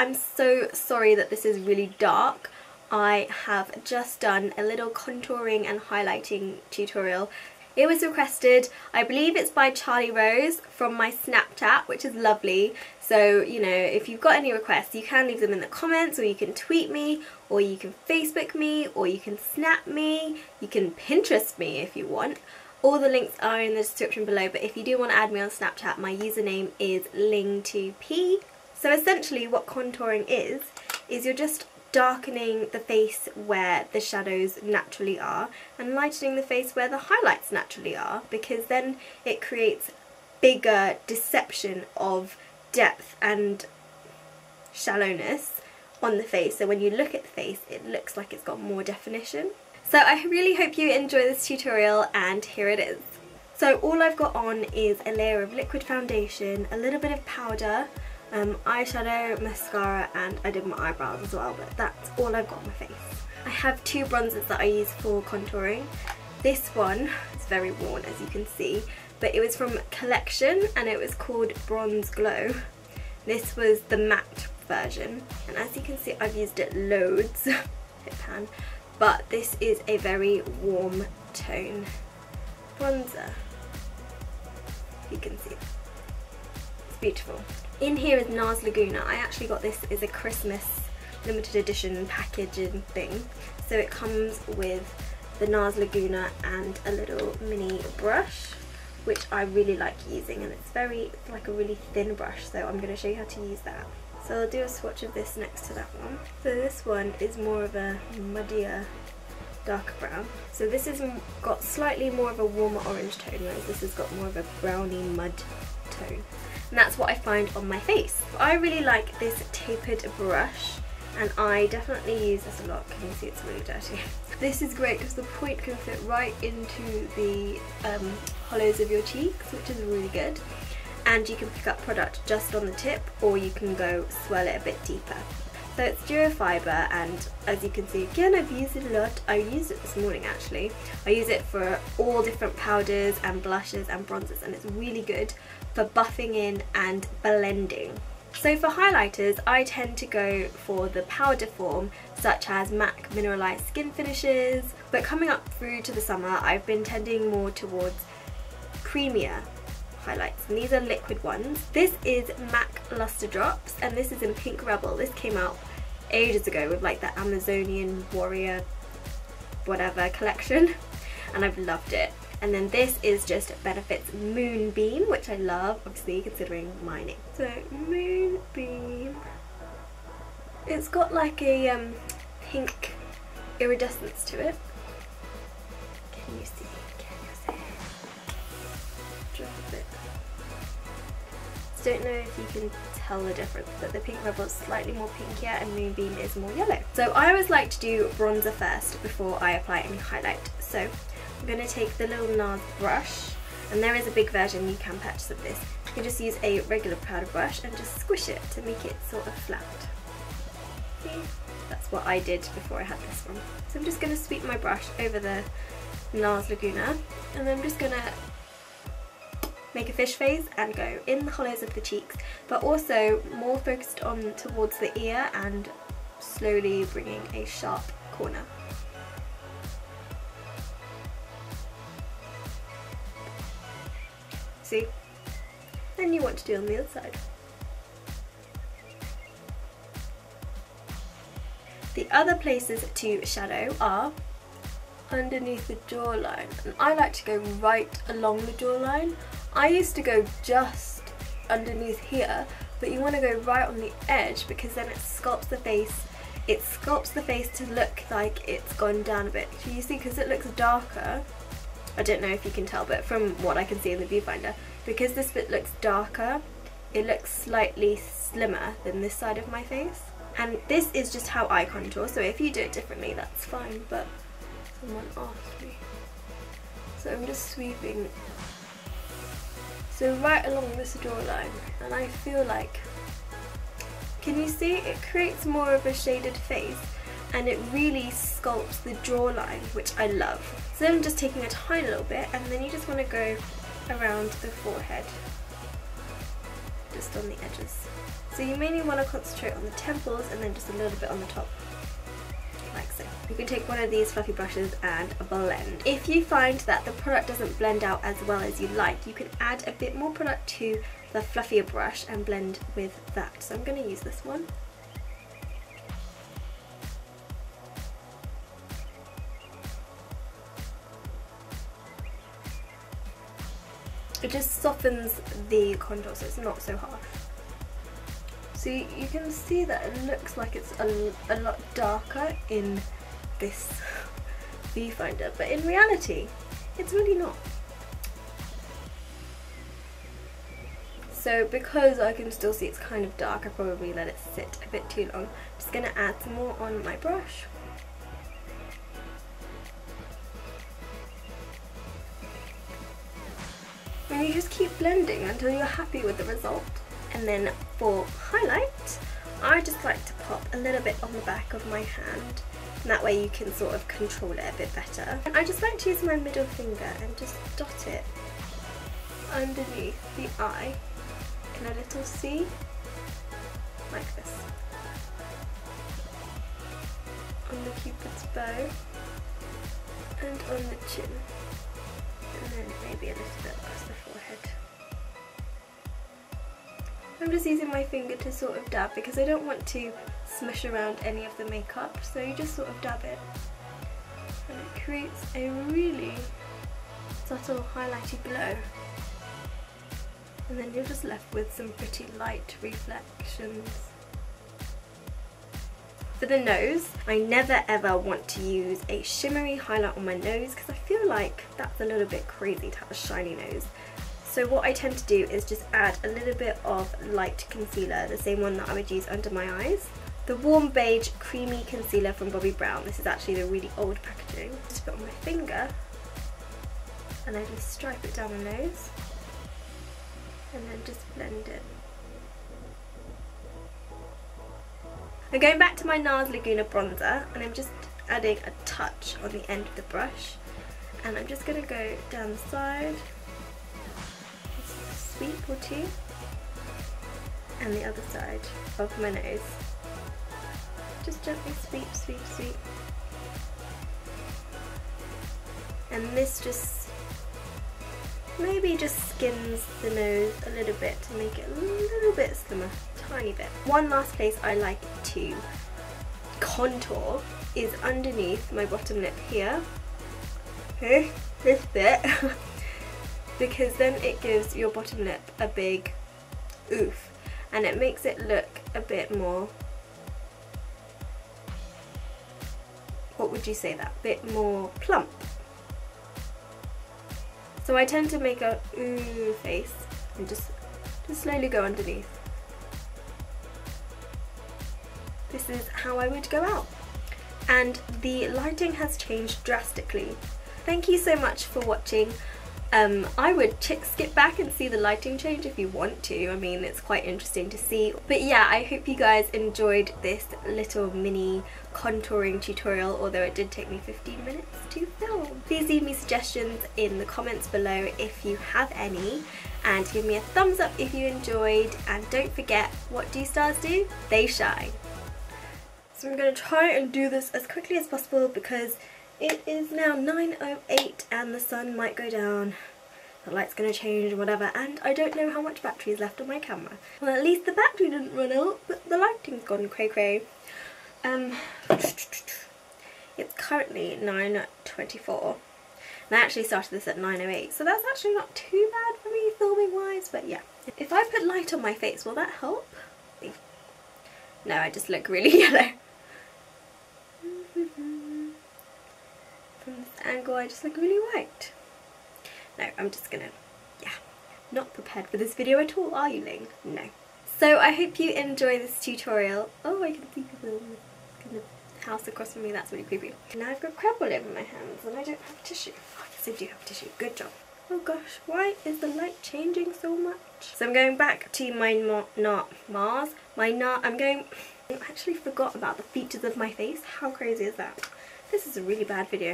I'm so sorry that this is really dark. I have just done a little contouring and highlighting tutorial. It was requested, I believe it's by Charlie Rose from my Snapchat, which is lovely. So, you know, if you've got any requests, you can leave them in the comments, or you can tweet me, or you can Facebook me, or you can Snap me, you can Pinterest me if you want. All the links are in the description below, but if you do want to add me on Snapchat, my username is ling2p. So essentially what contouring is you're just darkening the face where the shadows naturally are and lightening the face where the highlights naturally are, because then it creates bigger deception of depth and shallowness on the face. So when you look at the face, it looks like it's got more definition. So I really hope you enjoy this tutorial, and here it is. So all I've got on is a layer of liquid foundation, a little bit of powder, eyeshadow, mascara, and I did my eyebrows as well, but that's all I've got on my face. I have two bronzers that I use for contouring. This one is very worn, as you can see, but it was from Collection and it was called Bronze Glow. This was the matte version, and as you can see I've used it loads, hit pan, but this is a very warm tone bronzer. You can see it's beautiful. In here is NARS Laguna. I actually got this as a Christmas limited edition packaging thing. So it comes with the NARS Laguna and a little mini brush, which I really like using, and it's like a really thin brush, so I'm going to show you how to use that. So I'll do a swatch of this next to that one. So this one is more of a muddier darker brown. So this has got slightly more of a warmer orange tone, whereas this has got more of a browny mud tone. And that's what I find on my face. I really like this tapered brush, and I definitely use this a lot. Can you see it's really dirty? This is great because the point can fit right into the hollows of your cheeks, which is really good. And you can pick up product just on the tip, or you can go swirl it a bit deeper. So it's duofiber, and as you can see, again, I've used it a lot. I used it this morning actually. I use it for all different powders and blushes and bronzers, and it's really good for buffing in and blending. So for highlighters, I tend to go for the powder form, such as MAC Mineralized Skin Finishes, but coming up through to the summer, I've been tending more towards creamier highlights, and these are liquid ones. This is MAC Lustre Drops, and this is in Pink Rebel. This came out ages ago with like the Amazonian Warrior whatever collection, and I've loved it. And then this is just Benefit's Moonbeam, which I love, obviously, considering my name. So Moonbeam, it's got like a pink iridescence to it. Can you see? Drop it. Don't know if you can tell the difference, but the Pink Rebel is slightly more pinkier and Moonbeam is more yellow. So I always like to do bronzer first before I apply any highlight. So I'm going to take the little NARS brush, and there is a big version you can purchase of this. You can just use a regular powder brush and just squish it to make it sort of flat. See? That's what I did before I had this one. So I'm just going to sweep my brush over the NARS Laguna, and then I'm just going to make a fish face and go in the hollows of the cheeks, but also more focused on towards the ear and slowly bringing a sharp corner. See? Then you want to do on the other side. The other places to shadow are underneath the jawline, and I like to go right along the jawline. I used to go just underneath here, but you want to go right on the edge because then it sculpts the face. It sculpts the face to look like it's gone down a bit. You see, because it looks darker. I don't know if you can tell, but from what I can see in the viewfinder, because this bit looks darker, it looks slightly slimmer than this side of my face. And this is just how I contour, so if you do it differently, that's fine, but someone asked me. So I'm just sweeping, so right along this jawline, and I feel like, can you see, it creates more of a shaded face, and it really sculpts the jawline, which I love. So I'm just taking a tiny little bit, and then you just want to go around the forehead. just on the edges. So you mainly want to concentrate on the temples and then just a little bit on the top, like so. You can take one of these fluffy brushes and blend. If you find that the product doesn't blend out as well as you like, you can add a bit more product to the fluffier brush and blend with that. So I'm going to use this one. It just softens the contour so it's not so harsh. So you can see that it looks like it's a lot darker in this viewfinder, but in reality it's really not. So because I can still see it's kind of dark, I probably let it sit a bit too long. I'm just going to add some more on my brush. And you just keep blending until you're happy with the result. And then for highlight, I just like to pop a little bit on the back of my hand, and that way you can sort of control it a bit better. And I just like to use my middle finger and just dot it underneath the eye in a little C, like this, on the cupid's bow and on the chin, and then maybe a little bit across the forehead. I'm just using my finger to sort of dab because I don't want to smush around any of the makeup, so you just sort of dab it and it creates a really subtle highlighty glow, and then you're just left with some pretty light reflections. For the nose, I never ever want to use a shimmery highlight on my nose because I feel like that's a little bit crazy to have a shiny nose. So what I tend to do is just add a little bit of light concealer, the same one that I would use under my eyes. The Warm Beige Creamy Concealer from Bobbi Brown. This is actually the really old packaging. Just put it on my finger and I just stripe it down the nose and then just blend it. I'm going back to my NARS Laguna bronzer and I'm just adding a touch on the end of the brush, and I'm just going to go down the side, sweep or two, and the other side of my nose. Just gently sweep, sweep, sweep. And this just maybe just skins the nose a little bit to make it a little bit slimmer, tiny bit. One last place I like to contour is underneath my bottom lip here. Okay, this bit. Because then it gives your bottom lip a big oof and it makes it look a bit more, what would you say, that bit more plump. So I tend to make a ooh face and just slowly go underneath. This is how I would go out. And the lighting has changed drastically. Thank you so much for watching. I would skip back and see the lighting change if you want to. I mean, it's quite interesting to see. But yeah, I hope you guys enjoyed this little mini contouring tutorial, although it did take me 15 minutes to film. Please leave me suggestions in the comments below if you have any, and give me a thumbs up if you enjoyed, and don't forget, what do stars do? They shine. So I'm going to try and do this as quickly as possible because it is now 9:08 and the sun might go down, the light's going to change or whatever, and I don't know how much battery is left on my camera. Well, at least the battery didn't run out, but the lighting's gone cray cray. It's currently 9:24 and I actually started this at 9:08, so that's actually not too bad for me filming wise, but yeah. If I put light on my face, will that help? No, I just look really yellow. From this angle I just look really white. No, I'm just gonna, yeah, not prepared for this video at all, are you, Ling? No. So I hope you enjoy this tutorial. Oh, I can see the kind of house across from me, that's really creepy. Now I've got crab all over my hands and I don't have tissue. Oh, yes I do have tissue, good job. Oh gosh, why is the light changing so much? So I'm going back to my I actually forgot about the features of my face. How crazy is that? This is a really bad video.